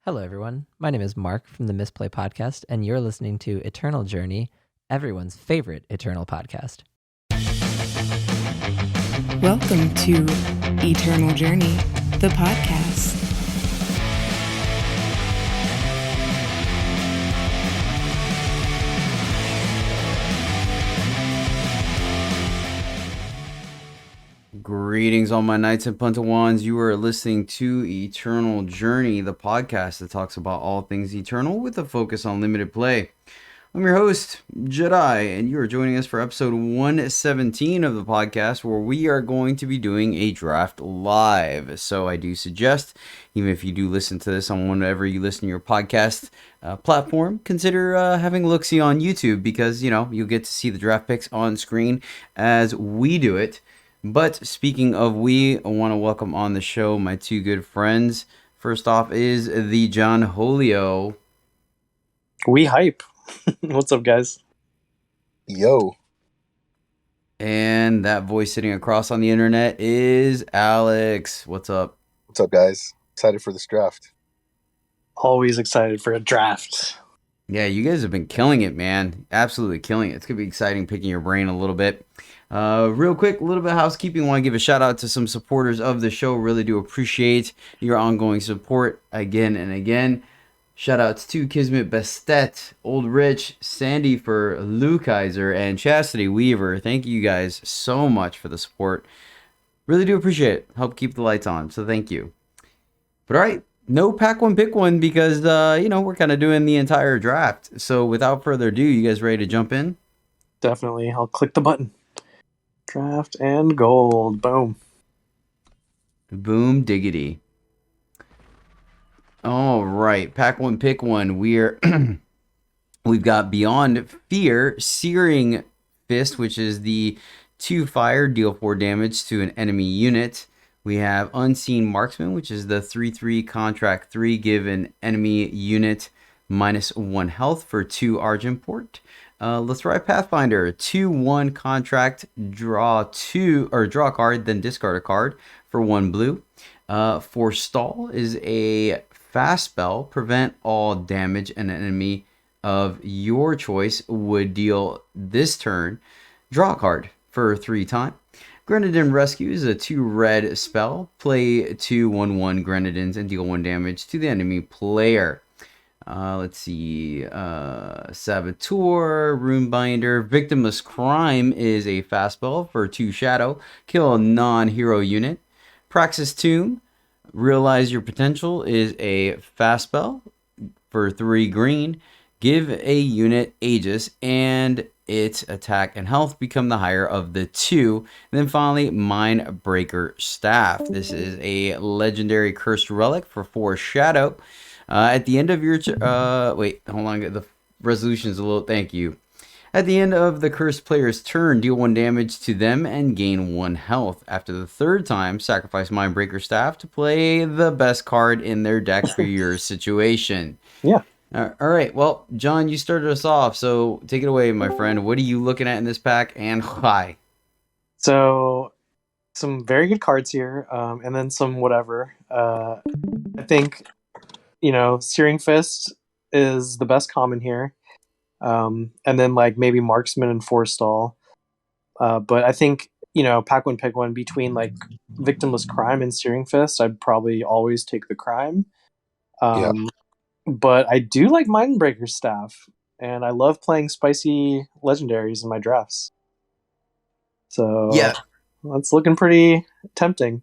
Hello, everyone. My name is Mark from the Misplay Podcast, and you're listening to Eternal Journey, everyone's favorite Eternal podcast. Welcome to Eternal Journey, the podcast. Greetings, all my knights and Puntawans. You are listening to Eternal Journey, the podcast that talks about all things eternal with a focus on limited play. I'm your host, Jedi, and you are joining us for episode 117 of the podcast, where we are going to be doing a draft live. So I do suggest, even if you do listen to this on whenever you listen to your podcast platform, consider having a look-see on YouTube, because, you know, you'll get to see the draft picks on screen as we do it. But speaking of we, I want to welcome on the show my two good friends. First off is the John Holio. We hype. What's up, guys? Yo. And that voice sitting across on the internet is Alex. What's up? What's up, guys? Excited for this draft. Always excited for a draft. Yeah, you guys have been killing it, man. Absolutely killing it. It's going to be exciting picking your brain a little bit. Real quick, a little bit of housekeeping. I want to give a shout out to some supporters of the show. Really do appreciate your ongoing support again and again. Shout outs to Kismet Bestet, Old Rich, Sandy for Lukeiser, and Chastity Weaver. Thank you guys so much for the support. Really do appreciate it. Help keep the lights on, so thank you. But all right, no pack one, pick one, because, we're kind of doing the entire draft. So without further ado, you guys ready to jump in? Definitely. I'll click the button. Draft and gold. Boom. Boom diggity. All right, pack one, pick one. We've got Beyond Fear, Searing Fist, which is the 2 fire, deal 4 damage to an enemy unit. We have Unseen Marksman, which is the 3/3 contract 3, give an enemy unit -1 health for 2 Argent Port. Let's try Pathfinder, 2/1 contract, draw a card, then discard a card for 1 blue. Forestall is a fast spell, prevent all damage an enemy of your choice would deal this turn. Draw a card for 3 time. Grenadin Rescue is a 2 red spell, play 2 1/1 Grenadins and deal 1 damage to the enemy player. Let's see, Saboteur, Runebinder, Victimless Crime is a fast spell for 2 shadow, kill a non-hero unit. Praxis Tomb, Realize Your Potential is a fast spell for 3 green, give a unit Aegis and its attack and health become the higher of the 2. And then finally, Mindbreaker Staff. This is a legendary cursed relic for 4 shadow. At the end of your... wait, hold on. The resolution's a little... Thank you. At the end of the cursed player's turn, deal 1 damage to them and gain 1 health. After the 3rd time, sacrifice Mindbreaker Staff to play the best card in their deck for your situation. Yeah. All right. Well, John, you started us off, so take it away, my friend. What are you looking at in this pack and why? So, some very good cards here, and then some whatever. I think... Searing Fist is the best common here. And then maybe Marksman and Forestall. But I think, pack one, pick one between Victimless Crime and Searing Fist. I'd probably always take the Crime. Yeah. But I do like Mindbreaker Staff. And I love playing spicy legendaries in my drafts. So Yeah, that's looking pretty tempting.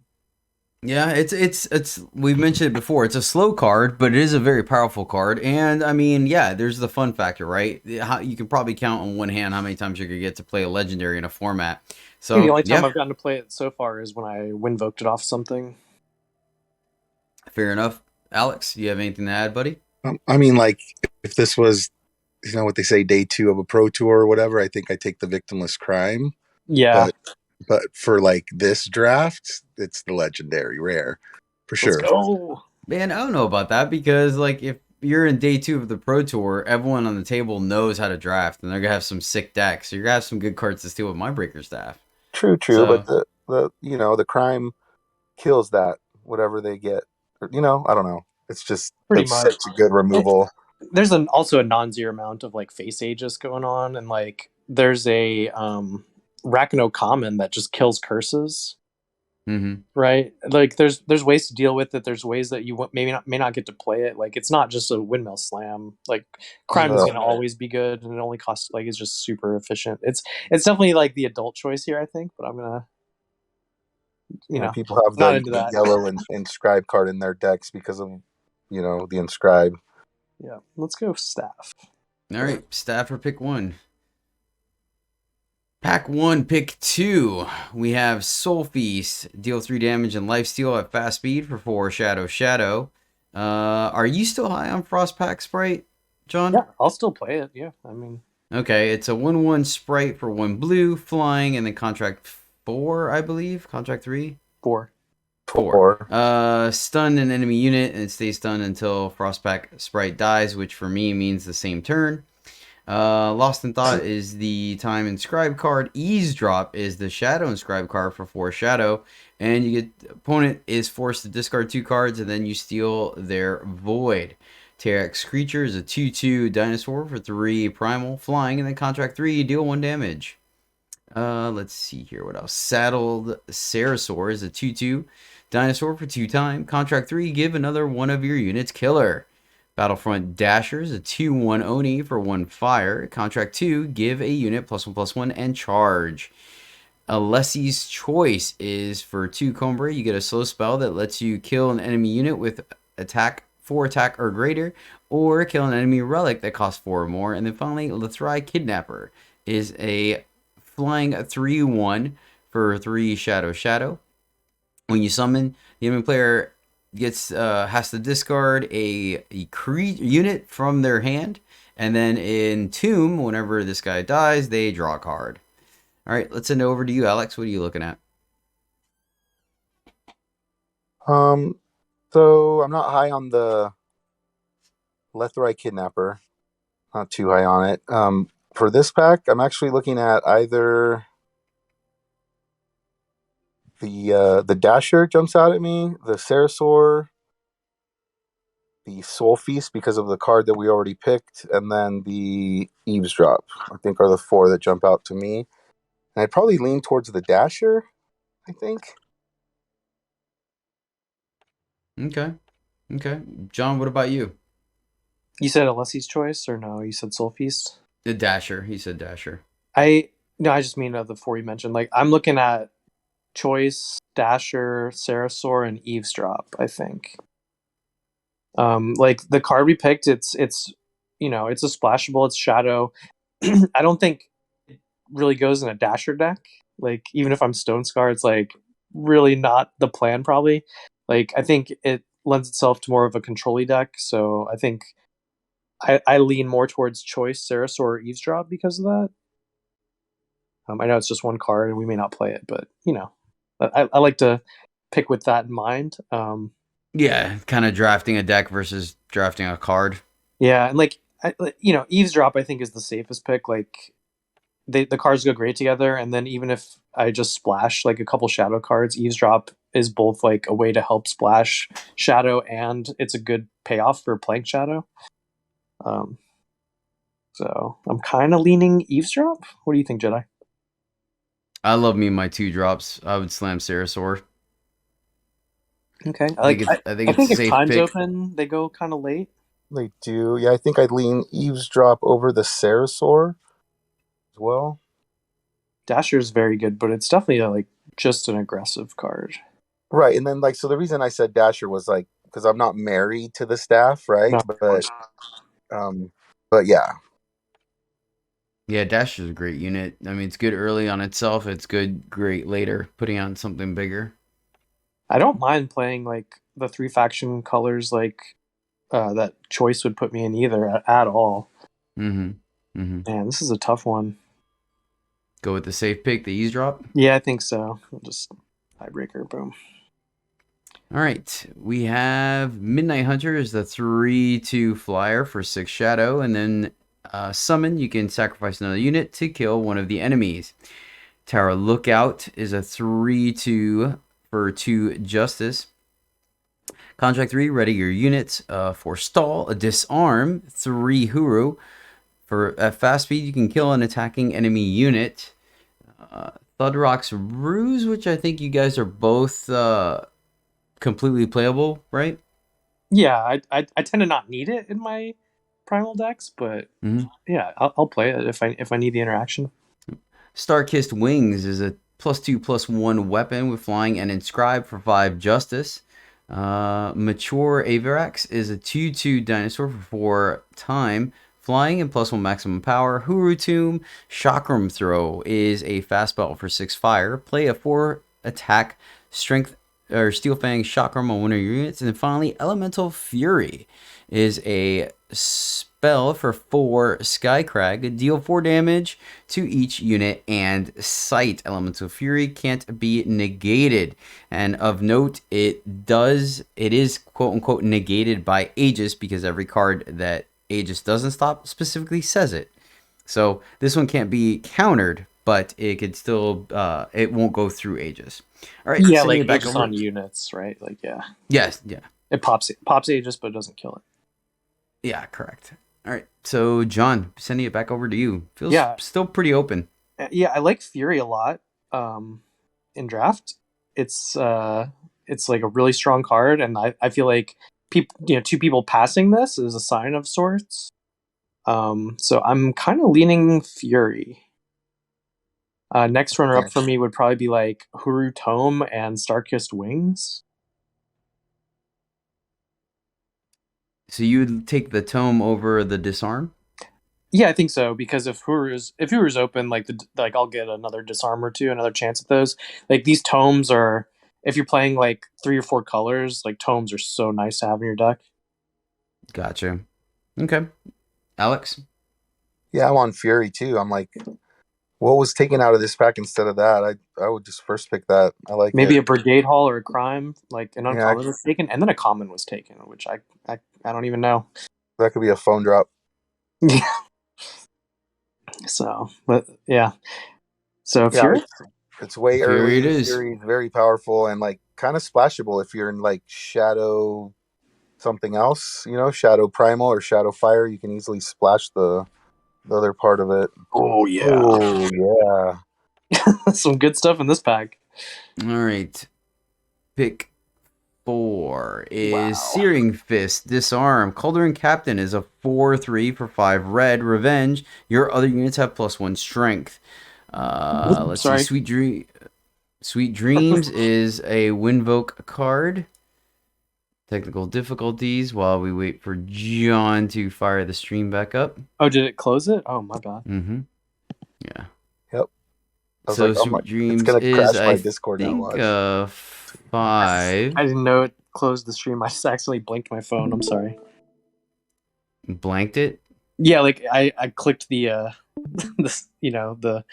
yeah. It's. We've mentioned it before. It's a slow card, but it is a very powerful card. And I mean, yeah, there's the fun factor, right? You can probably count on one hand how many times you're gonna get to play a legendary in a format. So The only time I've gotten to play it so far is when I windvoked it off something. Fair enough. Alex, do you have anything to add, buddy? If this was, what they say, day 2 of a pro tour or whatever, I think I take the Victimless Crime. Yeah. But for this draft, it's the legendary rare for sure. Let's go. Man, I don't know about that, because if you're in day 2 of the pro tour, everyone on the table knows how to draft, and they're gonna have some sick decks. So you're gonna have some good cards to steal with Mindbreaker Staff. True. So- But the crime kills that whatever they get. I don't know. It's just Pretty it's much. such a good removal. There's also a non-zero amount of like face Aegis going on, and like there's a Rakano common that just kills curses. Mm-hmm. Right, like there's ways to deal with it. There's ways that you may not get to play it. Like it's not just a windmill slam. Like crime is No. going to always be good, and it only costs like it's just super efficient. It's definitely like the adult choice here, I think. But I'm gonna People have not the into that. yellow and inscribe card in their decks because of the inscribe. Yeah, let's go staff. All right, staff for pick 1. Pack 1, pick 2. We have Soul Feast. Deal 3 damage and lifesteal at fast speed for 4 Shadow. Are you still high on Frostpack Sprite, John? Yeah, I'll still play it. Yeah, I mean. Okay, it's a 1/1 Sprite for 1 blue, flying, and then contract 4, I believe. Contract 3? 4. 4. Stun an enemy unit, and it stays stunned until Frostpack Sprite dies, which for me means the same turn. Lost in Thought is the time inscribe card. Eavesdrop is the shadow inscribe card for 4 shadow, and you get opponent is forced to discard 2 cards, and then you steal their void. Terrax creature is a 2/2 dinosaur for 3 primal, flying, and then contract 3, you deal 1 damage. Let's see here, what else? Saddled Cerasor is a 2/2 dinosaur for 2 time, contract 3, give another one of your units killer. Battlefront Dashers, a 2/1 Oni for 1 fire. Contract 2, give a unit +1/+1 and charge. Alessi's Choice is for 2 Combray. You get a slow spell that lets you kill an enemy unit with attack 4 attack or greater, or kill an enemy relic that costs 4 or more. And then finally, Lethrai Kidnapper is a flying 3/1 for 3 Shadow. When you summon, the enemy player has to discard a unit from their hand, and then in Tomb, whenever this guy dies, they draw a card. All right, let's send it over to you, Alex. What are you looking at? So I'm not high on the Lethrai Kidnapper. Not too high on it. For this pack, I'm actually looking at either the Dasher jumps out at me, the Cerasor, the Soul Feast because of the card that we already picked, and then the Eavesdrop. I think are the 4 that jump out to me. And I'd probably lean towards the Dasher, I think. Okay. John, what about you? You said Alessi's Choice, or no? You said Soul Feast. The Dasher. He said Dasher. I just mean of the 4 you mentioned. Like I'm looking at Choice, Dasher, Cerasor, and Eavesdrop, I think. Like the card we picked, it's it's a splashable, it's shadow. I don't think it really goes in a Dasher deck. Like even if I'm Stone Scar, it's like really not the plan probably. Like I think it lends itself to more of a control-y deck, so I think I lean more towards Choice, Cerasor, or Eavesdrop because of that. I know it's just 1 card and we may not play it, but I like to pick with that in mind. Yeah, kind of drafting a deck versus drafting a card. Yeah, and like Eavesdrop I think is the safest pick. Like the cards go great together, and then even if I just splash like a couple shadow cards, Eavesdrop is both like a way to help splash shadow, and it's a good payoff for playing shadow. So I'm kind of leaning Eavesdrop. What do you think, Jedi? I love me my 2 drops. I would slam Cerasor. Okay, I think it's a if safe time's pick. open, they go kind of late. They do. Yeah, I think I'd lean Eavesdrop over the Cerasor as well. Dasher's very good, but it's definitely like just an aggressive card. Right, and then so the reason I said Dasher was because I'm not married to the staff, right? No. But yeah. Yeah, Dasher's a great unit. I mean, it's good early on itself. It's great later, putting on something bigger. I don't mind playing like the 3 faction colors like that Choice would put me in either at all. Man, this is a tough one. Go with the safe pick, the Eavesdrop? Yeah, I think so. We'll just tiebreaker, boom. All right, we have Midnight Hunter is the 3/2 flyer for 6 shadow, and then summon, you can sacrifice another unit to kill one of the enemies. Tower Lookout is a 3/2 for 2 justice. Contract 3, ready your units. For stall, disarm 3 Huru. At fast speed, you can kill an attacking enemy unit. Thudrock's Ruse, which I think you guys are both completely playable, right? Yeah, I tend to not need it in my primal decks, but yeah, I'll play it if I need the interaction. Star-Kissed Wings is a +2/+1 weapon with flying and inscribe for 5 justice. Mature Avarax is a 2/2 dinosaur for 4 time, flying and +1 maximum power. Huru Tomb Chakram Throw is a fast spell for 6 fire. Play a 4 attack strength or Steel Fang Chakram on one of your units. And then finally, Elemental Fury is a spell for 4 Skycrag. Deal 4 damage to each unit and sight. Elemental Fury can't be negated. And of note, it is quote unquote negated by Aegis, because every card that Aegis doesn't stop specifically says it. So this one can't be countered, but it could still it won't go through Aegis. All right, Yeah, sending like it back Aegis over. on units, right? Like, yeah, Yes, yeah. it pops Aegis, but it doesn't kill it. Yeah, correct. All right, so John, sending it back over to you. Feels still pretty open. Yeah, I like Fury a lot. In draft, it's like a really strong card, and I feel like two people passing this is a sign of sorts. So I'm kind of leaning Fury. Next runner up for me would probably be like Huru Tome and Star-Kissed Wings. So you would take the tome over the disarm? Yeah, I think so, because if Huru's open, like I'll get another disarm or two, another chance at those. Like these tomes are, if you're playing like 3 or 4 colors, like tomes are so nice to have in your deck. Gotcha. Okay. Alex? Yeah, I'm on Fury too. I'm like, what was taken out of this pack instead of that? I would just first pick that. I like maybe it. a Brigade Hall or a Crime, like an uncommon was taken, and then a common was taken, which I don't even know. That could be a phone drop. Yeah. So, but yeah. So Fury? It's way Fury early. It is. Fury is very powerful and like kind of splashable if you're in like Shadow something else, Shadow Primal or Shadow Fire. You can easily splash the other part of it. Oh yeah. Oh yeah. Some good stuff in this pack. All right. Pick 4 is Searing Fist, Disarm. Cauldron Captain is a 4/3 for 5 red. Revenge. Your other units have +1 strength. Let's see. Sweet Dreams is a Windvoke card. Technical difficulties while we wait for John to fire the stream back up. Oh, did it close it? Oh, my bad. Mm-hmm. Yeah. Yep. So Sweet Dreams is, I Discord think, now, 5. I didn't know it closed the stream. I just accidentally blinked my phone. I'm sorry. Blanked it? Yeah, like I clicked the the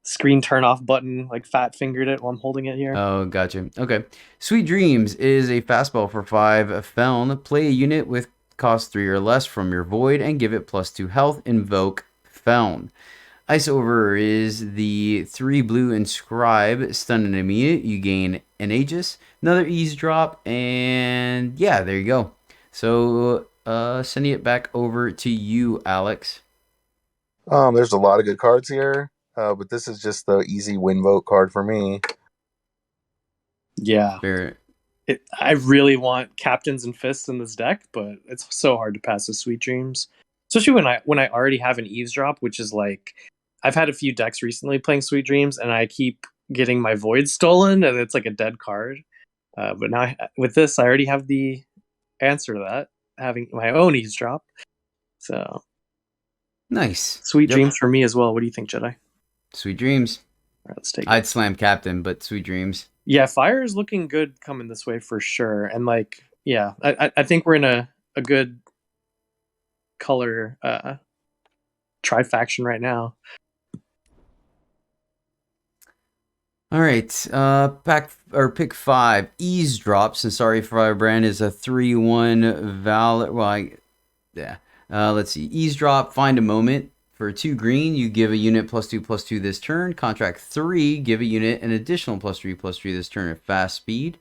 screen turn off button, like fat fingered it while I'm holding it here. Oh, gotcha. Okay. Sweet Dreams is a fastball for 5 Feln. Play a unit with cost 3 or less from your void and give it +2 health. Invoke Feln. Ice Over is the 3 blue inscribe. Stun an enemy unit. You gain an Aegis, another eavesdrop, and yeah, there you go. So sending it back over to you, Alex. There's a lot of good cards here. But this is just the easy win vote card for me. Yeah. Fair. I really want Captains and Fists in this deck, but it's so hard to pass with Sweet Dreams. Especially when I already have an eavesdrop, which is like, I've had a few decks recently playing Sweet Dreams, and I keep getting my void stolen, and it's like a dead card. But now with this, I already have the answer to that, having my own eavesdrop. So nice. Sweet Dreams for me as well. What do you think, Jedi? Sweet Dreams. All right, let's take it. I'd slam Captain, but Sweet Dreams. Yeah, Fire is looking good coming this way for sure. And like, yeah, I think we're in a good color trifaction right now. All right, pick 5. Eavesdrop. So sorry, Firebrand is a 3/1 valid. Well, let's see. Eavesdrop. Find a moment. For 2 green, you give a unit +2/+2 this turn. Contract 3, give a unit an additional +3/+3 this turn at fast speed.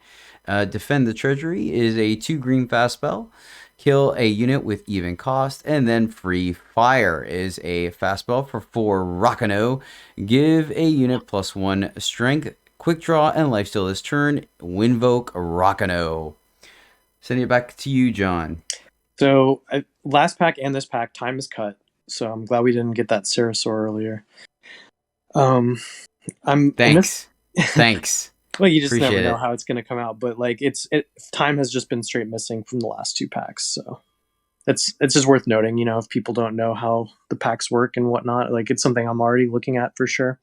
Defend the Treasury is a 2 green fast spell. Kill a unit with even cost. And then Free Fire is a fast spell for 4 Rakano. Give a unit +1 strength, quick draw, and lifesteal this turn. Winvoke Rakano. Sending it back to you, John. So last pack and this pack, time is cut. So I'm glad we didn't get that Sarasaur earlier. Thanks. Thanks. Well, you just Appreciate never know it. how it's going to come out, but like time has just been straight missing from the last 2 packs. So it's just worth noting, you know, if people don't know how the packs work and whatnot, like it's something I'm already looking at for sure.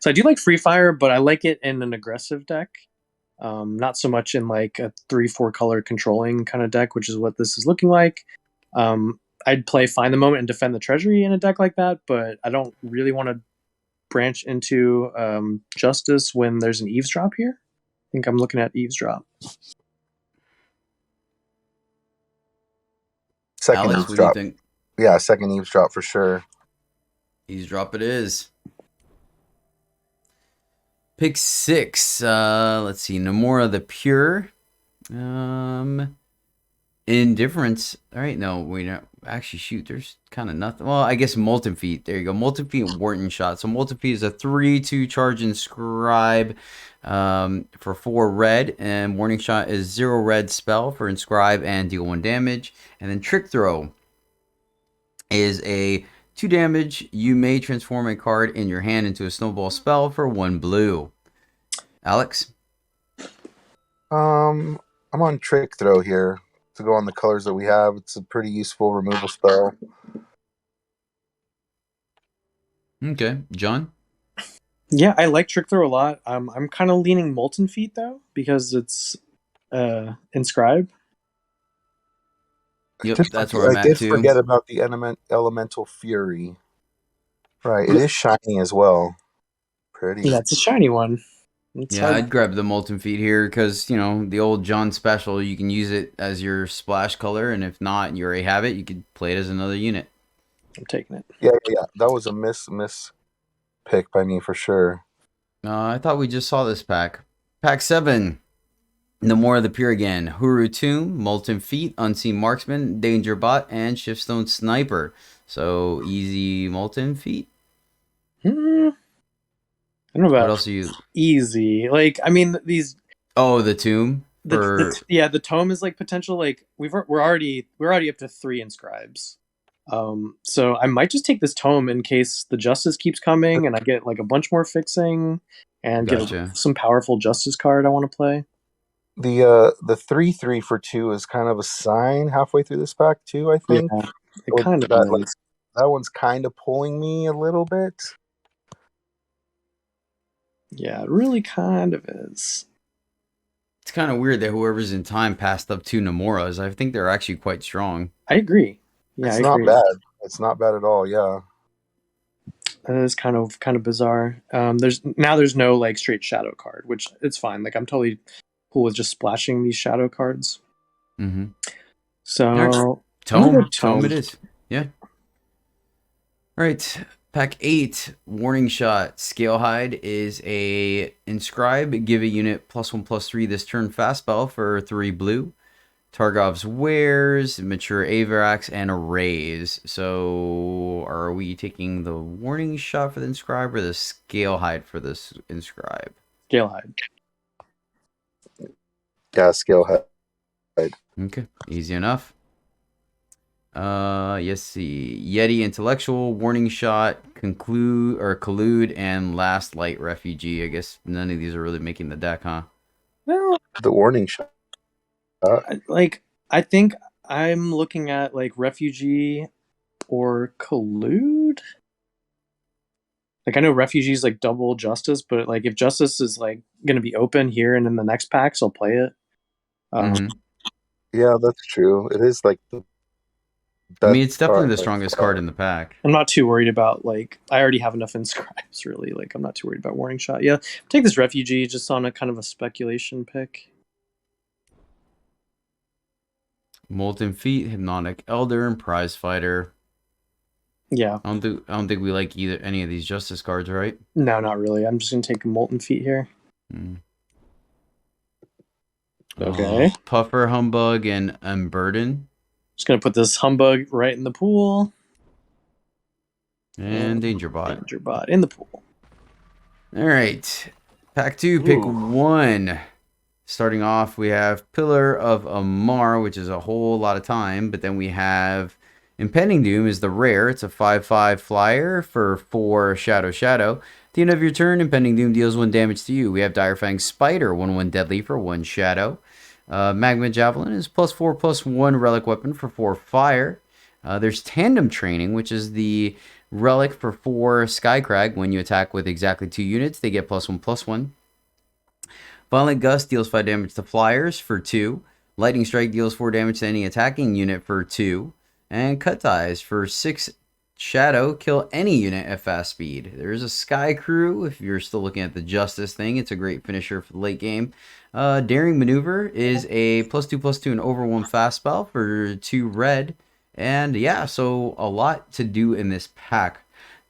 So I do like Free Fire, but I like it in an aggressive deck. Not so much in like a 3-4 color controlling kind of deck, which is what this is looking like. I'd play Find the Moment and Defend the Treasury in a deck like that, but I don't really want to branch into Justice when there's an Eavesdrop here. I think I'm looking at Eavesdrop. Second Alex, what do you Eavesdrop. think? Yeah, second Eavesdrop for sure. Eavesdrop it is. Pick 6. Let's see. Namora the Pure. Indifference. All right. No, we don't. Actually, shoot. There's kind of nothing. Well, I guess Molten Feet. There you go. Molten Feet and Wharton Shot. So Molten Feet is a 3/2 charge Inscribe for 4 red. And Warning Shot is 0 red spell for Inscribe and deal 1 damage. And then Trick Throw is a 2 damage. You may transform a card in your hand into a snowball spell for 1 blue. Alex? I'm on Trick Throw here to go on the colors that we have. It's a pretty useful removal spell. Okay. John? Yeah, I like Trick Throw a lot. I'm kind of leaning Molten Feet though, because it's Inscribe. Yep, that's where I'm I at did too. forget about the Elemental Fury. Right, it is shiny as well. Pretty. Yeah, it's a shiny one. It's Yeah, hard. I'd grab the Molten Feet here because, you know, the old John special, you can use it as your splash color, and if not, and you already have it, you could play it as another unit. I'm taking it. Yeah. That was a miss pick by me for sure. I thought we just saw this pack. Pack 7. Namora the Pure again. Huru Tomb, Molten Feet, Unseen Marksman, Danger Bot, and Shiftstone Sniper. So, easy Molten Feet. I don't know What about else are you... easy. Like, I mean, these Oh, the Tomb? the tome is like potential. Like we're already up to 3 Inscribes. So I might just take this tome in case the Justice keeps coming and I get like a bunch more fixing and Gotcha. get some powerful Justice card I want to play. The 3/3 for 2 is kind of a sign halfway through this pack too, I think. Yeah, it kind of that, is. like, that one's kind of pulling me a little bit. Yeah, it really kind of is. It's kind of weird that whoever's in time passed up 2 Namoras. I think they're actually quite strong. I agree. Yeah, It's I not agree. bad. It's not bad at all, yeah. That is kind of bizarre. There's no like straight shadow card, which it's fine. Like I'm totally cool with just splashing these shadow cards. Mm-hmm. So Next. I'm Tome. gonna go Tome it is. Yeah. All right. Pack 8. Warning Shot. Scale Hide is a Inscribe. Give a unit +1/+3 this turn fast spell for 3 blue. Targov's Wares, Mature Avarax, and Arrays. So, are we taking the Warning Shot for the Inscribe or the Scale Hide for this Inscribe? Scalehide. Yeah, Scale Head. Okay, easy enough. Yes, see. Yeti Intellectual, Warning Shot, Collude, and Last Light Refugee. I guess none of these are really making the deck, huh? Well, The Warning Shot. I think I'm looking at like Refugee or Collude. Like I know Refugee is like double Justice, but like if Justice is like going to be open here and in the next packs, I'll play it. Mhm. Yeah, that's true. It is like I mean, it's definitely card, the like, strongest card in the pack. I'm not too worried about like I already have enough Inscribes really. Like I'm not too worried about Warning Shot. Yeah, take this Refugee just on a kind of a speculation pick. Molten Feet, Hypnotic Elder, and Prize Fighter. Yeah, I don't think we like any of these Justice cards, right? no, not really. I'm just gonna take a Molten Feet here. Mm. Okay. Puffer, Humbug, and Unburden. Just gonna put this Humbug right in the pool. And Danger Bot. Danger Bot in the pool. All right. Pack 2, pick Ooh. 1. Starting off, we have Pillar of Amar, which is a whole lot of time. But then we have Impending Doom is the rare. It's a 5/5 flyer for 4 Shadow Shadow. At the end of your turn, Impending Doom deals 1 damage to you. We have Direfang Spider, 1/1 deadly for 1 Shadow. Magma Javelin is +4/+1 relic weapon for 4 fire. There's Tandem Training, which is the relic for 4 Skycrag. When you attack with exactly 2 units, they get +1/+1. Violent Gust deals 5 damage to flyers for 2. Lightning Strike deals 4 damage to any attacking unit for 2. And Cut Ties for 6 Shadow, kill any unit at fast speed. There's a Sky Crew, if you're still looking at the Justice thing. It's a great finisher for the late game. Daring Maneuver is a +2/+2 and over 1 fast spell for 2 red. And yeah, so a lot to do in this pack.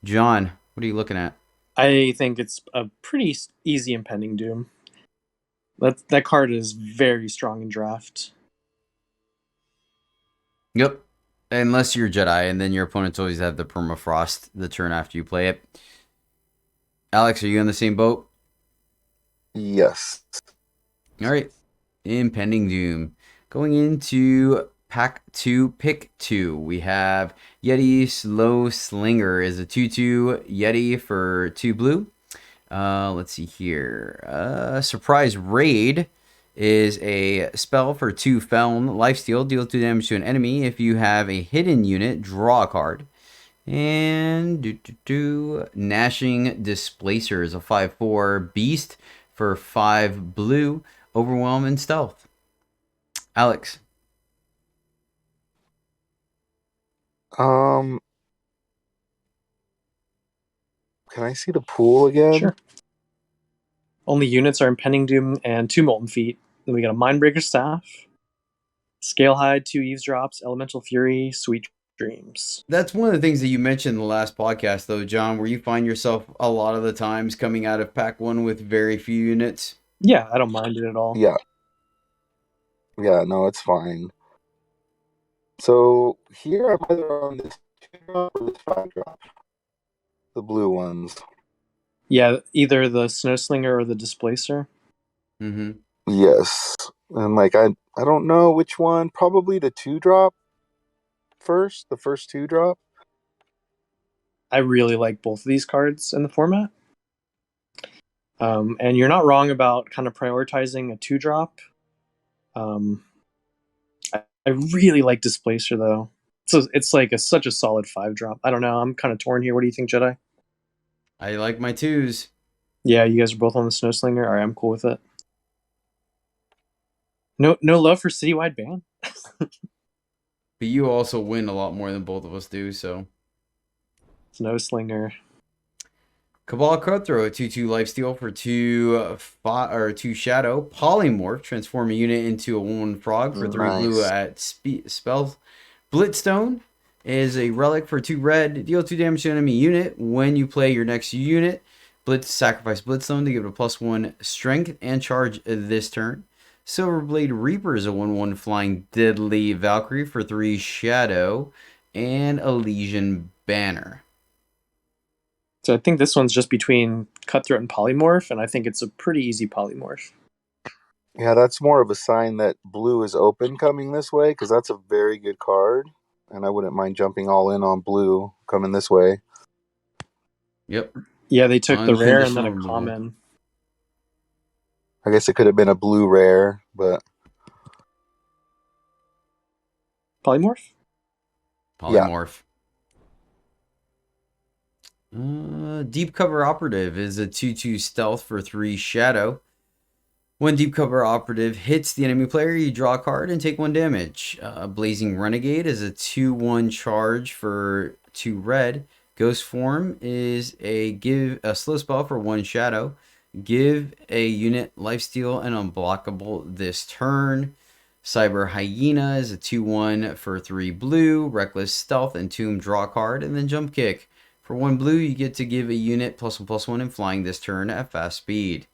John, what are you looking at? I think it's a pretty easy Impending Doom. That card is very strong in draft. Yep. Unless you're Jedi, and then your opponents always have the permafrost the turn after you play it. Alex, are you in the same boat? Yes. All right. Impending Doom. Going into pack 2, pick 2. We have Yeti Slow Slinger is a 2/2 Yeti for 2 blue. Let's see here. Surprise Raid is a spell for 2 Feln lifesteal. Deal 2 damage to an enemy. If you have a hidden unit, draw a card. And Gnashing Displacer is a 5/4 beast for 5 blue. Overwhelm and stealth. Alex. Can I see the pool again? Sure. Only units are Impending Doom and 2 Molten Feet. Then we got a Mindbreaker Staff, Scalehide, 2 Eavesdrops, Elemental Fury, Sweet Dreams. That's one of the things that you mentioned in the last podcast, though, John, where you find yourself a lot of the times coming out of pack 1 with very few units. Yeah, I don't mind it at all. Yeah. Yeah, no, it's fine. So here I'm either on this 2-drop or this 5-drop. The blue ones. Yeah, either the Snowslinger or the Displacer. Mm-hmm. Yes. And like I don't know which one. Probably the 2-drop first. The first 2-drop. I really like both of these cards in the format. And you're not wrong about kind of prioritizing a 2-drop. I really like Displacer though. So it's like such a solid 5-drop. I don't know. I'm kind of torn here. What do you think, Jedi? I like my 2s. Yeah, you guys are both on the Snowslinger. All right, I'm cool with it. No love for Citywide Ban. But you also win a lot more than both of us do, so. Snowslinger. Cabal Cutthroat, 2/2 lifesteal for 2 shadow. Polymorph, transform a unit into a 1/1 frog for 3 blue Nice. at spells. Blitzstone is a relic for 2 red. Deal 2 damage to an enemy unit. When you play your next unit, sacrifice Blitzstone to give it a +1 strength and charge this turn. Silverblade Reaper is a 1/1 flying deadly Valkyrie for 3 shadow. And Elysian Banner. So I think this one's just between Cutthroat and Polymorph, and I think it's a pretty easy Polymorph. Yeah, that's more of a sign that blue is open coming this way, because that's a very good card. And I wouldn't mind jumping all in on blue coming this way. Yep. Yeah, they took the rare and then a Unconditional common. I guess it could have been a blue rare, but Polymorph? Polymorph. Deep Cover Operative is a 2/2 stealth for 3 shadow. When Deep Cover Operative hits the enemy player, you draw a card and take 1 damage. Blazing Renegade is a 2/1 charge for 2 red. Ghost Form is a slow spell for 1 shadow. Give a unit lifesteal and unblockable this turn. Cyber Hyena is a 2/1 for 3 blue. Reckless Stealth and Tomb, draw a card, and then Jump Kick. For 1 blue, you get to give a unit +1/+1 in flying this turn at fast speed.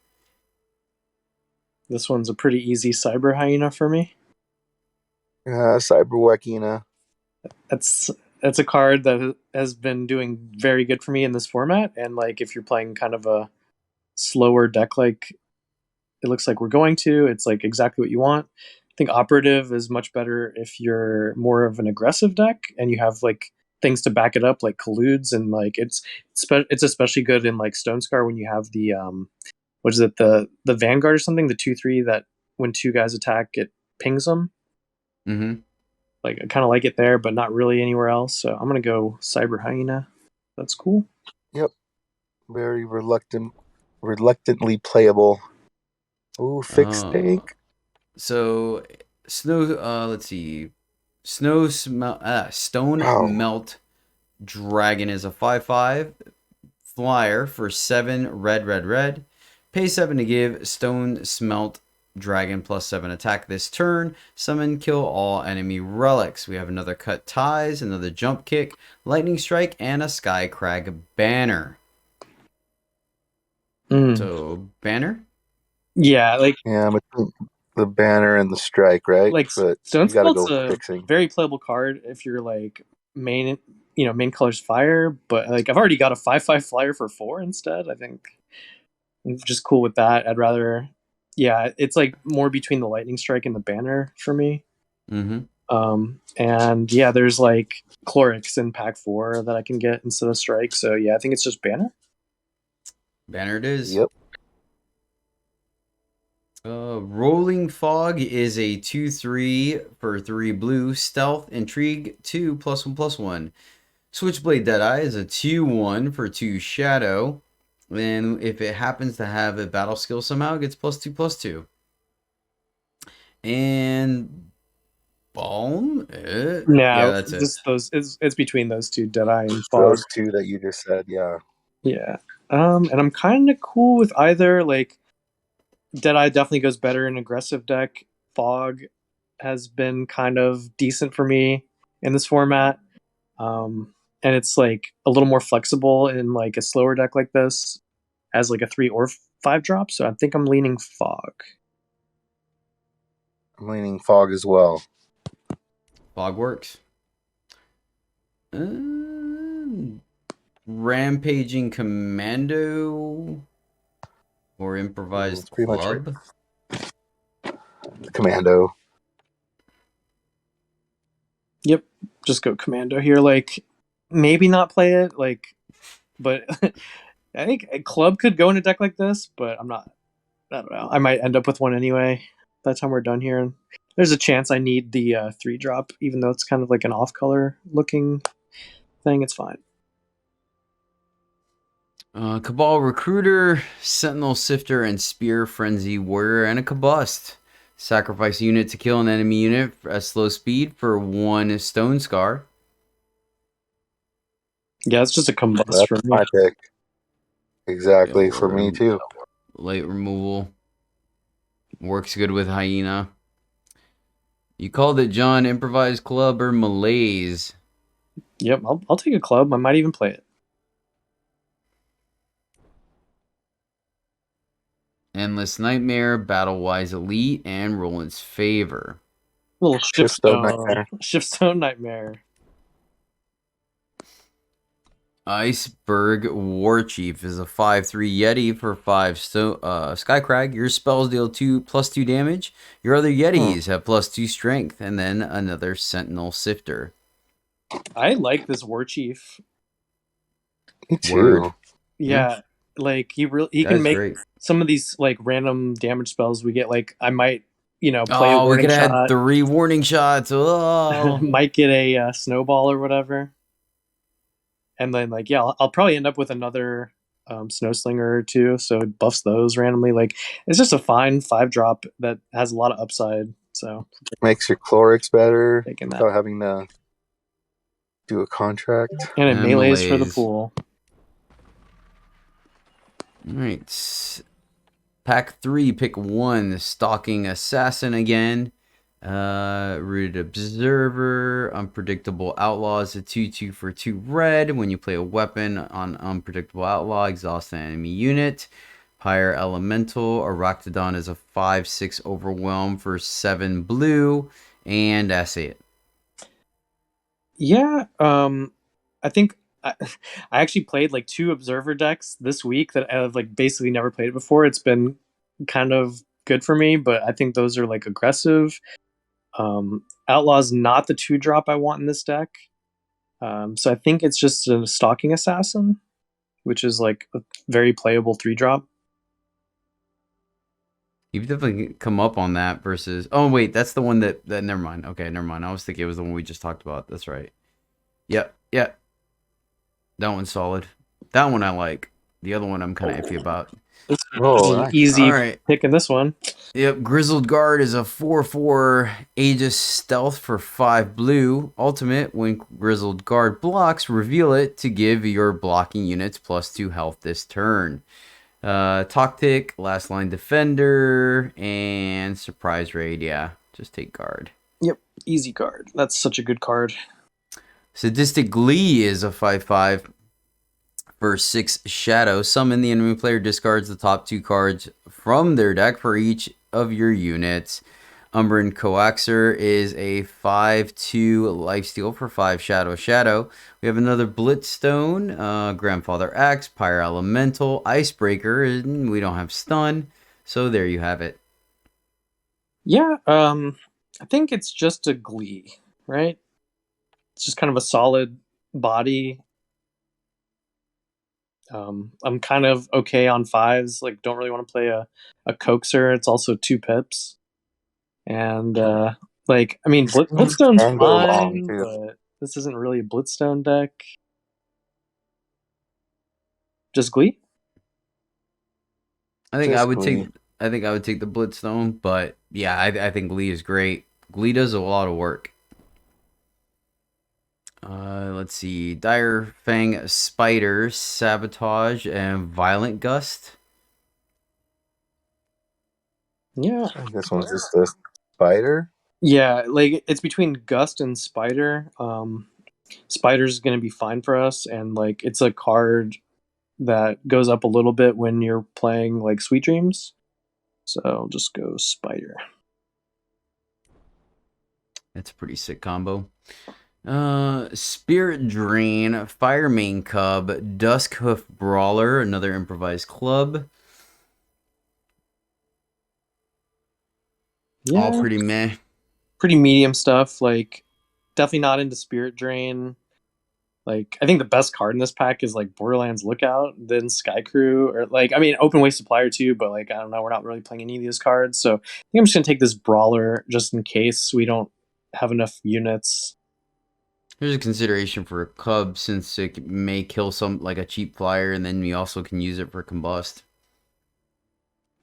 This one's a pretty easy Cyber Hyena for me. Cyber Wakina. That's a card that has been doing very good for me in this format. And like if you're playing kind of a slower deck, like it looks like we're going to, it's like exactly what you want. I think Operative is much better if you're more of an aggressive deck and you have like things to back it up, like colludes, and like it's especially good in like Stone Scar when you have the what is it, the Vanguard or something, the 2/3 that when two guys attack it pings them. Mm-hmm. Like I kind of like it there, but not really anywhere else. So I'm gonna go Cyber Hyena. That's cool. Yep. Very reluctantly playable. Ooh, fixed tank. So let's see. Stone Melt Dragon is a 5/5 flyer for 7 red. Pay 7 to give Stone Smelt Dragon +7 attack this turn. Summon, kill all enemy relics. We have another Cut Ties, another Jump Kick, Lightning Strike, and a Sky Crag Banner. So Banner? Yeah, like between the Banner and the Strike, right? Like but Stone you gotta Smelt's go a fixing. very playable card if you're like main color's fire, but like I've already got a 5/5 flyer for 4 instead. I think I'm just cool with that. I'd rather, it's like more between the Lightning Strike and the Banner for me. Mm-hmm. And yeah, there's like Chlorix in pack 4 that I can get instead of Strike. So yeah, I think it's just Banner. Banner it is. Yep. Rolling Fog is a 2/3 for 3 blue. Stealth Intrigue 2 +1/+1. Switchblade Deadeye is a 2/1 for 2 shadow. And if it happens to have a battle skill somehow, it gets +2/+2. And Balm? Yeah, that's just those. It's between those two, Deadeye and Fog. Those two that you just said, yeah. Yeah. And I'm kind of cool with either. Like Deadeye definitely goes better in aggressive deck. Fog has been kind of decent for me in this format. And it's like a little more flexible in like a slower deck like this as like a 3 or 5 drop. So I think I'm leaning Fog. I'm leaning Fog as well. Fog works. Rampaging Commando or Improvised pretty much Club? Commando. Yep, just go Commando here. Like maybe not play it, like, but I think a Club could go in a deck like this, but I don't know. I might end up with one anyway by the time we're done here. And there's a chance I need the 3-drop, even though it's kind of like an off-color looking thing. It's fine. Cabal Recruiter, Sentinel Sifter, and Spear Frenzy Warrior, and a Combust. Sacrifice unit to kill an enemy unit at slow speed for 1 Stone Scar. Yeah, it's just a Combust That's for me. my pick. Exactly, Yeah, for me too. Late removal. Works good with Hyena. You called it, John. Improvised Club or Malaise? Yep, I'll take a Club. I might even play it. Endless Nightmare, Battle-Wise Elite, and Roland's Favor. Little Shiftstone Nightmare. Shiftstone Nightmare. Iceberg Warchief is a 5/3 Yeti for 5 Skycrag. Your spells deal 2+2 damage. Your other Yetis have +2 strength, and then another Sentinel Sifter. I like this Warchief. Me too. Word. Yeah, like he can make great. some of these like random damage spells we get. Like I might, play a Oh, we warning could shot. add 3 warning shots. Oh. Might get a snowball or whatever. And then like, yeah, I'll probably end up with another Snow Slinger or 2, so it buffs those randomly. Like it's just a fine 5-drop that has a lot of upside. So Makes your Chlorix better taking that. without having to do a contract. And it And melees for the melees. pool. All right. Pack 3, pick 1. Stalking Assassin again. Rooted Observer. Unpredictable Outlaw is a 2/2 for 2 red. When you play a weapon on Unpredictable Outlaw, exhaust an enemy unit. Pyre Elemental. Arachnodon is a 5/6 overwhelm for 7 blue. And that's it. Yeah, I think I, I actually played like 2 Observer decks this week that I've like basically never played it before. It's been kind of good for me, but I think those are like aggressive. Outlaw's not the 2-drop I want in this deck. So I think it's just a Stalking Assassin, which is like a very playable 3-drop. You've definitely come up on that versus... Oh, wait, that's the one that... Never mind. Okay, never mind. I was thinking it was the one we just talked about. That's right. Yep. That one's solid. That one I like. The other one I'm kind of iffy about. It's Oh, an nice. easy All right. pick in this one. Yep, Grizzled Guard is a 4/4 Aegis Stealth for 5 blue. Ultimate, when Grizzled Guard blocks, reveal it to give your blocking units +2 health this turn. Tactic, Last Line Defender, and Surprise Raid. Yeah, just take Guard. Yep, easy card. That's such a good card. Sadistic Glee is a 5/5 for 6 shadow. Summon, the enemy player discards the top 2 cards from their deck for each of your units. Umbran Coaxer is a 5/2 lifesteal for 5 shadow. We have another Blitzstone, Grandfather Axe, Pyre Elemental, Icebreaker, and we don't have stun. So there you have it. Yeah, I think it's just a Glee, right? It's just kind of a solid body. I'm kind of okay on 5s. Like, don't really want to play a Coaxer. It's also 2 pips. And, like, I mean, Blitzstone's Can go long, fine, too. but this isn't really a Blitzstone deck. Just Glee? I think Just I would Glee. take the Blitzstone, but yeah, I think Glee is great. Glee does a lot of work. Let's see. Dire Fang Spider, Sabotage, and Violent Gust. Yeah. This one's just a spider. Yeah, like, it's between Gust and Spider. Spider's going to be fine for us, and, like, it's a card that goes up a little bit when you're playing, like, Sweet Dreams. So I'll just go Spider. That's a pretty sick combo. Spirit Drain, Firemane Cub, Duskhoof Brawler, another improvised club. Yeah, All pretty meh. pretty medium stuff. Like, definitely not into Spirit Drain. Like, I think the best card in this pack is like Borderlands Lookout, then Sky Crew, or like, I mean, Open Waste Supplier too, but like, I don't know, we're not really playing any of these cards. So I think I'm just gonna take this Brawler just in case we don't have enough units. Here's a consideration for a club, since it may kill some, like a cheap flyer, and then we also can use it for combust.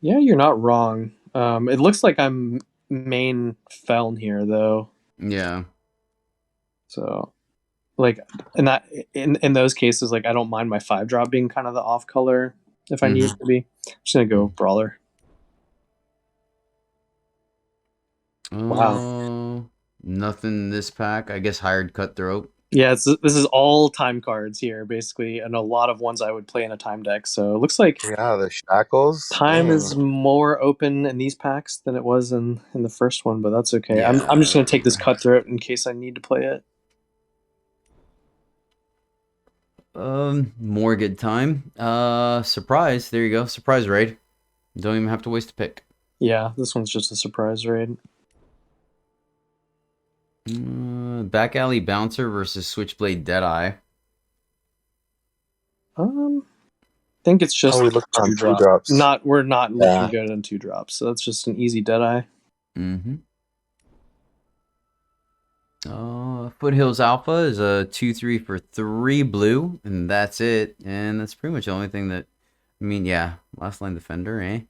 Yeah, you're not wrong. It looks like I'm main Feln here though. Yeah. So, like, in those cases, like, I don't mind my 5-drop being kind of the off color if I need it to be. I'm just gonna go Brawler. Wow. Nothing in this pack. I guess Hired Cutthroat. Yeah, this is all time cards here, basically, and a lot of ones I would play in a time deck. So it looks like Yeah, the shackles. time Dang. is more open in these packs than it was in the first one, but that's okay. Yeah. I'm just gonna take this Cutthroat in case I need to play it. More good time. Surprise. There you go. Surprise raid. Don't even have to waste a pick. Yeah, this one's just a surprise raid. Back Alley Bouncer versus Switchblade Deadeye. I think it's just Oh, we looked on 2-drop. 2-drops. We're not Yeah. looking good on 2-drops, so that's just an easy Deadeye. Mm-hmm. Foothills Alpha is a 2/3 for 3 blue, and that's it. And that's pretty much the only thing that, I mean, yeah, Last Line Defender, eh?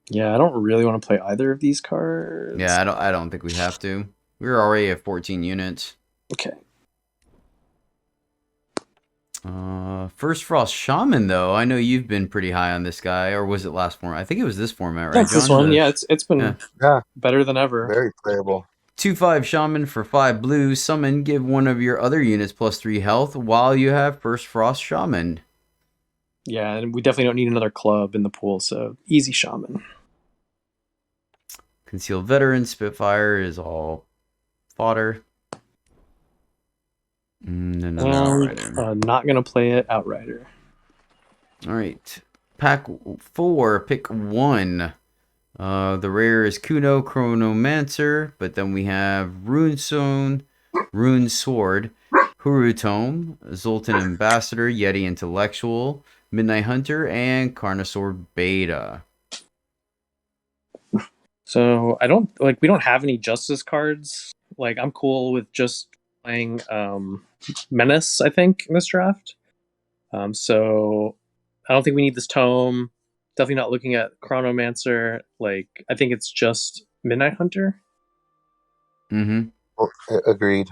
Yeah, I don't really want to play either of these cards. Yeah, I don't think we have to. We're already at 14 units. Okay. First Frost Shaman, though. I know you've been pretty high on this guy, or was it last format? I think it was this format, right? That's this John? one. Yeah, it's been Yeah. better than ever. Very playable. 2/5 Shaman for 5 blue. Summon, give one of your other units +3 health while you have First Frost Shaman. Yeah, and we definitely don't need another club in the pool, so easy shaman. Concealed Veteran, Spitfire is all fodder. And another Outrider. Not gonna play it Outrider. All right. Pack 4, pick 1. The rare is Kuno Chronomancer, but then we have Runestone, Rune Sword, Hurutome, Zoltan Ambassador, Yeti Intellectual, Midnight Hunter, and Carnosaur Beta. So we don't have any Justice cards. Like I'm cool with just playing Menace, I think, in this draft. So I don't think we need this tome. Definitely not looking at Chronomancer. Like I think it's just Midnight Hunter. Mm-hmm. Oh, agreed.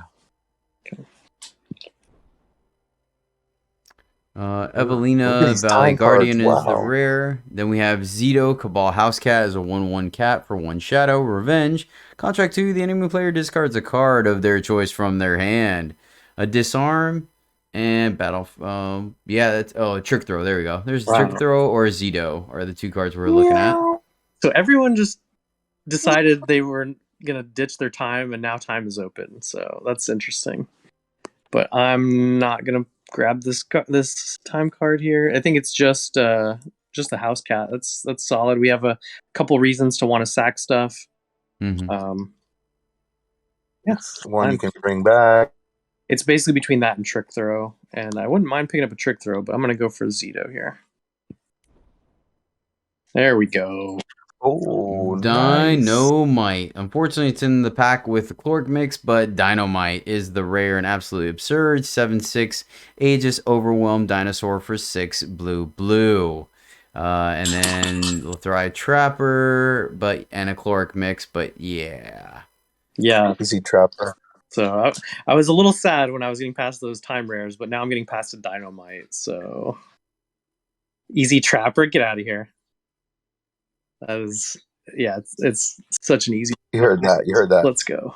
Evelina these Valley time cards, Guardian is the wow. rare. Then we have Zito Cabal House Cat as a 1/1 cat for 1 shadow. Revenge. Contract 2. The enemy player discards a card of their choice from their hand. A disarm and battle. That's Trick Throw. There we go. There's Wow. Trick Throw or Zito are the 2 cards we're looking at. So everyone just decided they were gonna ditch their time, and now time is open. So that's interesting. But I'm not gonna grab this time card here. I think it's just the house cat. That's solid. We have a couple reasons to want to sack stuff. Mm-hmm. Yes, One you can bring back. It's basically between that and Trick Throw, and I wouldn't mind picking up a Trick Throw, but I'm gonna go for Zito here. There we go. Oh, Dynamite. Unfortunately, it's in the pack with the Chloric mix, but Dynamite is the rare and absolutely absurd 7/6 Aegis Overwhelmed Dinosaur for 6 blue. And then Lithrai Trapper, and a Chloric mix, but yeah. Easy Trapper. So I was a little sad when I was getting past those time rares, but now I'm getting past a Dynamite. So Easy Trapper, get out of here. That was it's such an easy. You heard that. Let's go.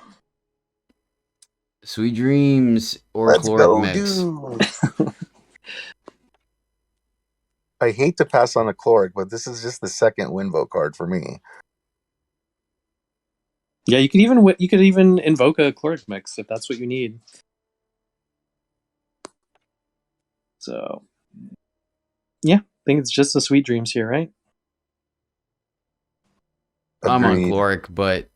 Sweet Dreams or Let's Chloric go, mix. dude. I hate to pass on a Chloric, but this is just the second Winvoke card for me. Yeah, you could even invoke a Chloric mix if that's what you need. So yeah, I think it's just the Sweet Dreams here, right? Agreed. I'm on Chloric, but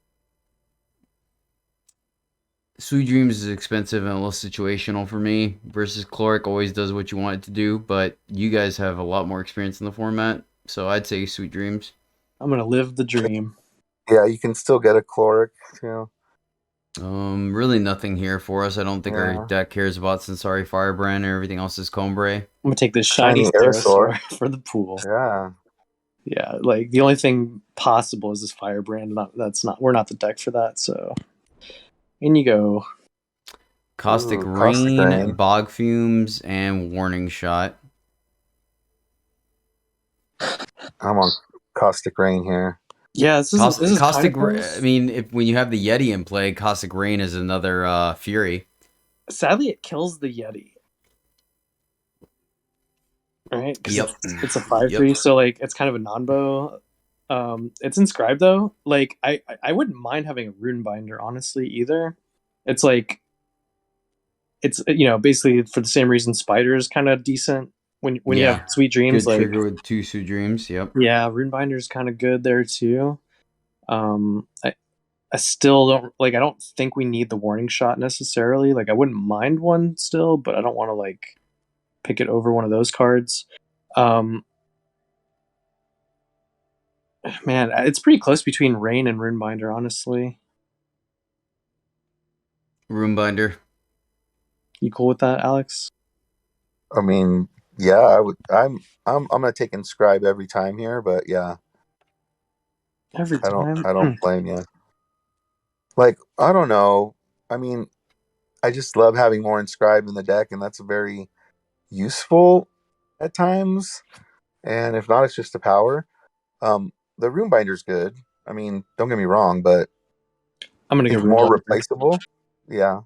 Sweet Dreams is expensive and a little situational for me versus Chloric always does what you want it to do, but you guys have a lot more experience in the format, so I'd say Sweet Dreams. I'm going to live the dream. Yeah, you can still get a Chloric, you know. Really nothing here for us. I don't think our deck cares about Sensari Firebrand, or everything else is Combray. I'm going to take this shiny Aerosaur for the pool. Yeah. Yeah, like the only thing possible is this Firebrand. We're not the deck for that, so in you go. Caustic Rain, Bog Fumes, and Warning Shot. I'm on Caustic Rain here. Yeah, this is Caustic Rain. I mean, when you have the Yeti in play, Caustic Rain is another Fury. Sadly, it kills the Yeti. Right? Yep. It's a 5/3, so like it's kind of a non-bow. It's inscribed though. Like I wouldn't mind having a rune binder, honestly, either. It's like it's basically for the same reason Spider is kind of decent when you have Sweet Dreams. Good like trigger with 2 Sweet Dreams. Yep. Yeah, rune binder is kind of good there too. I still don't I don't think we need the Warning Shot necessarily. Like I wouldn't mind one still, but I don't want to pick it over one of those cards. Man, it's pretty close between Rain and Rune Binder, honestly. Rune Binder. You cool with that, Alex? I mean, yeah, I would. I'm gonna take Inscribe every time here, but yeah, every time. I don't blame you. Like, I don't know. I mean, I just love having more Inscribe in the deck, and that's very useful at times. And if not, it's just a power. The Rune Binder's good. I mean, don't get me wrong, but I'm gonna get more replaceable. Yeah.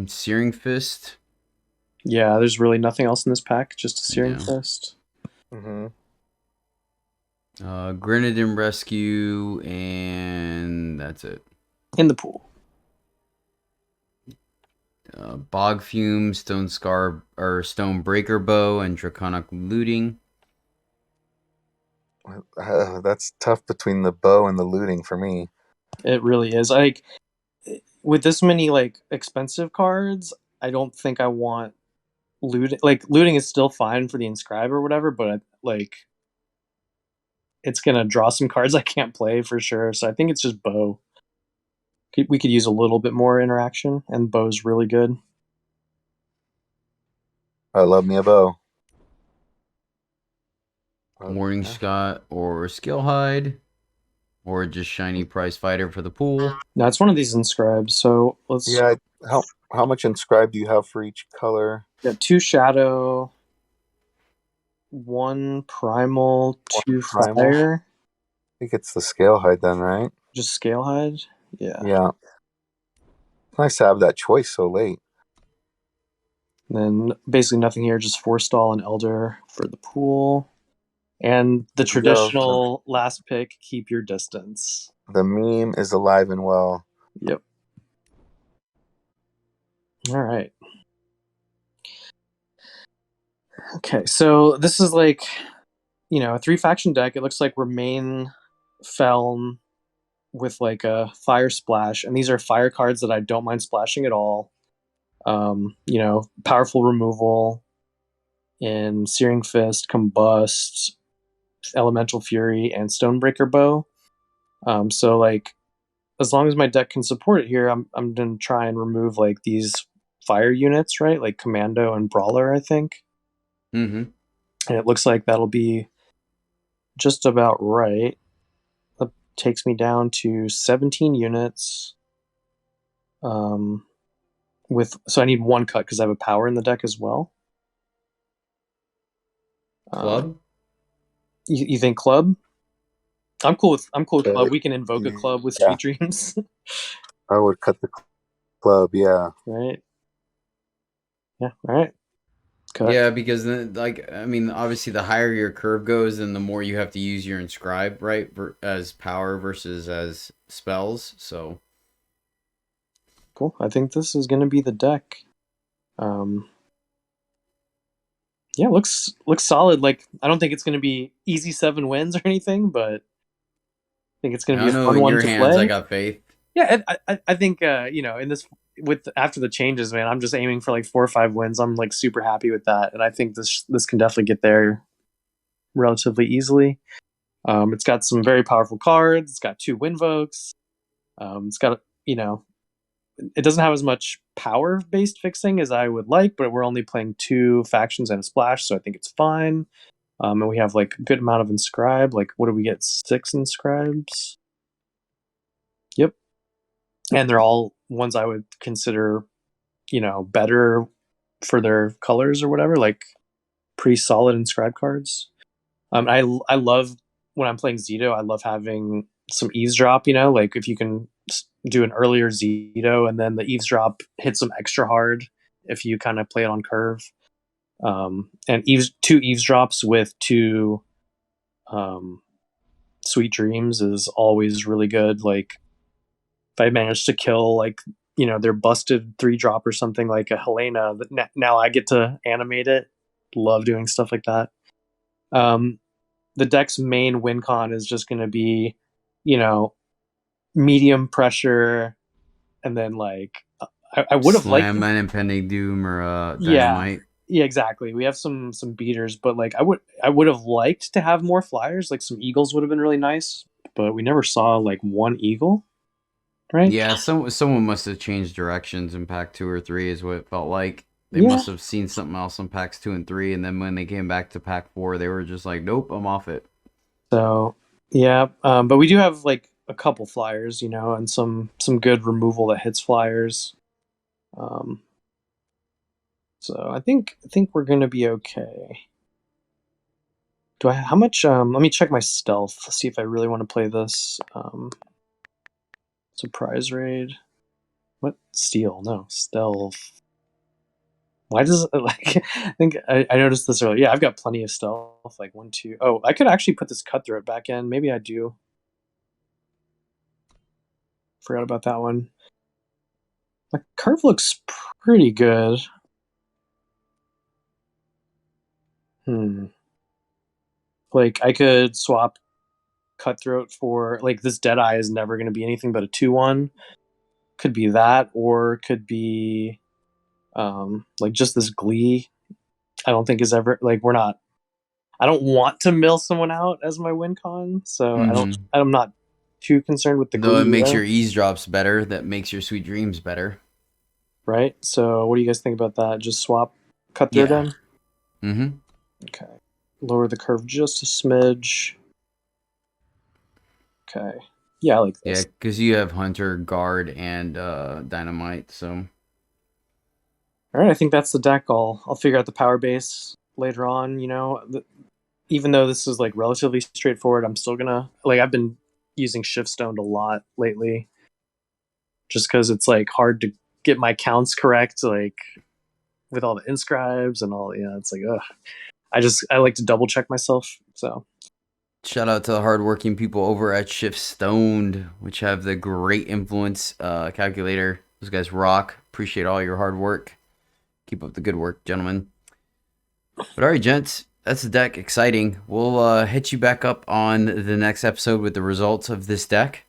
Searing Fist. Yeah, there's really nothing else in this pack, just a Searing Yeah. Fist. Mm-hmm. Grenadin Rescue, and that's it. In the pool. Bog Fume, Stone Scar or Stone Breaker Bow, and Draconic Looting. That's tough between the bow and the looting for me. It really is. Like, with this many like expensive cards, I don't think I want looting. Like, looting is still fine for the inscribe or whatever, but like it's gonna draw some cards I can't play for sure. So I think it's just bow. We could use a little bit more interaction, and bow's really good. I love me a bow. Morning Okay. Scott or Skillhide, or just Shiny Prize Fighter for the pool. Now it's one of these inscribes. So let's Yeah. How much inscribed do you have for each color? got 2 shadow, 1 primal, 2 primal? fire. I think it's the scale hide then, right? Just scale hide. Yeah. Yeah. Nice to have that choice so late. And then basically nothing here, just Forestall and Elder for the pool. And the There you go. traditional last pick, keep your distance. The meme is alive and well. Yep. All right. Okay, so this is like, a 3-faction deck. It looks like we're main Feln with like a fire splash, and these are fire cards that I don't mind splashing at all. Powerful removal in Searing Fist, Combust, Elemental Fury, and Stonebreaker Bow. So like, as long as my deck can support it here, I'm gonna try and remove like these fire units, right? Like Commando and Brawler, I think. Mm-hmm. And it looks like that'll be just about right. That takes me down to 17 units. So I need 1 cut because I have a power in the deck as well. Club? You think club? I'm cool with Okay. club. We can invoke a club with Yeah. Sweet Dreams. I would cut the club, yeah. Right. Yeah, all right. Cut. Yeah, because obviously the higher your curve goes, then the more you have to use your inscribe, right, as power versus as spells. So Cool. I think this is going to be the deck. Yeah, looks solid. Like, I don't think it's going to be easy 7 wins or anything, but I think it's going to I be a know fun in one your to hands, play. I got faith. Yeah, I think in this after the changes, man, I'm just aiming for like 4 or 5 wins. I'm like super happy with that, and I think this can definitely get there relatively easily. It's got some very powerful cards. It's got 2 Winvokes. It's got it doesn't have as much power based fixing as I would like, but we're only playing 2 factions and a splash, so I think it's fine. And we have like a good amount of inscribe. Like, what do we get? 6 inscribes. Yep. And they're all ones I would consider, better for their colors or whatever, like pretty solid inscribe cards. I love when I'm playing Zito, I love having some eavesdrop, like if you can do an earlier Zito and then the eavesdrop hits them extra hard if you kind of play it on curve. And 2 eavesdrops with 2 Sweet Dreams is always really good. Like, if I manage to kill like their busted 3-drop or something like a Helena, now I get to animate it. Love doing stuff like that. The deck's main win con is just going to be, medium pressure, and then like I would have liked Slam Man, Impending Doom, or Yeah. Dynamite. Yeah, exactly. We have some beaters, but like I would have liked to have more flyers. Like some eagles would have been really nice, but we never saw like 1 eagle, right? Yeah, someone must have changed directions in pack 2 or 3, is what it felt like. They Yeah. must have seen something else in packs 2 and 3, and then when they came back to pack 4, they were just like, "Nope, I'm off it." So yeah, but we do have like a couple flyers, and some good removal that hits flyers. So I think we're gonna be okay. How much? Let me check my stealth. See if I really want to play this. Surprise raid. What? Steal? No, stealth. Why does like I think I noticed this earlier. Yeah, I've got plenty of stealth. Like 1, 2. Oh, I could actually put this cutthroat back in. Maybe I do. Forgot about that one. My curve looks pretty good. Like I could swap cutthroat for like this Deadeye is never going to be anything but a 2/1. Could be that, or could be like just this Glee. I don't think is ever like we're not. I don't want to mill someone out as my win con, so I'm not too concerned with the Though Glee. it makes either, your eavesdrops better, that makes your sweet dreams better. right. So what do you guys think about that? Just swap cutthroat Yeah. in. Mm-hmm. Okay. Lower the curve just a smidge. Okay. Yeah, I like Yeah, this. because you have Hunter, Guard, and Dynamite, so... All right, I think that's the deck. I'll figure out the power base later on. You know, even though this is like relatively straightforward, I'm still gonna like I've been using Shift Stoned a lot lately, just because it's like hard to get my counts correct, like with all the inscribes and all. You know, it's like I like to double check myself. So Shout out to the hardworking people over at Shift Stoned, which have the great influence calculator. Those guys rock. Appreciate all your hard work. Keep up the good work, gentlemen. But all right, gents, that's the deck. Exciting. We'll hit you back up on the next episode with the results of this deck.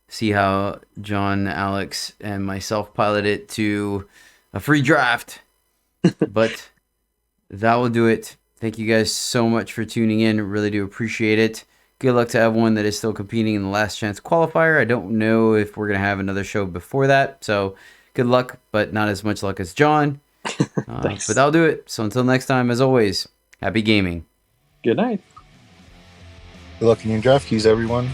See how John, Alex, and myself pilot it to a free draft. But that will do it. Thank you guys so much for tuning in. Really do appreciate it. Good luck to everyone that is still competing in the last chance qualifier. I don't know if we're going to have another show before that. So good luck, but not as much luck as John. But that'll do it. So until next time, as always, happy gaming. good night. Good luck in your draft keys, everyone.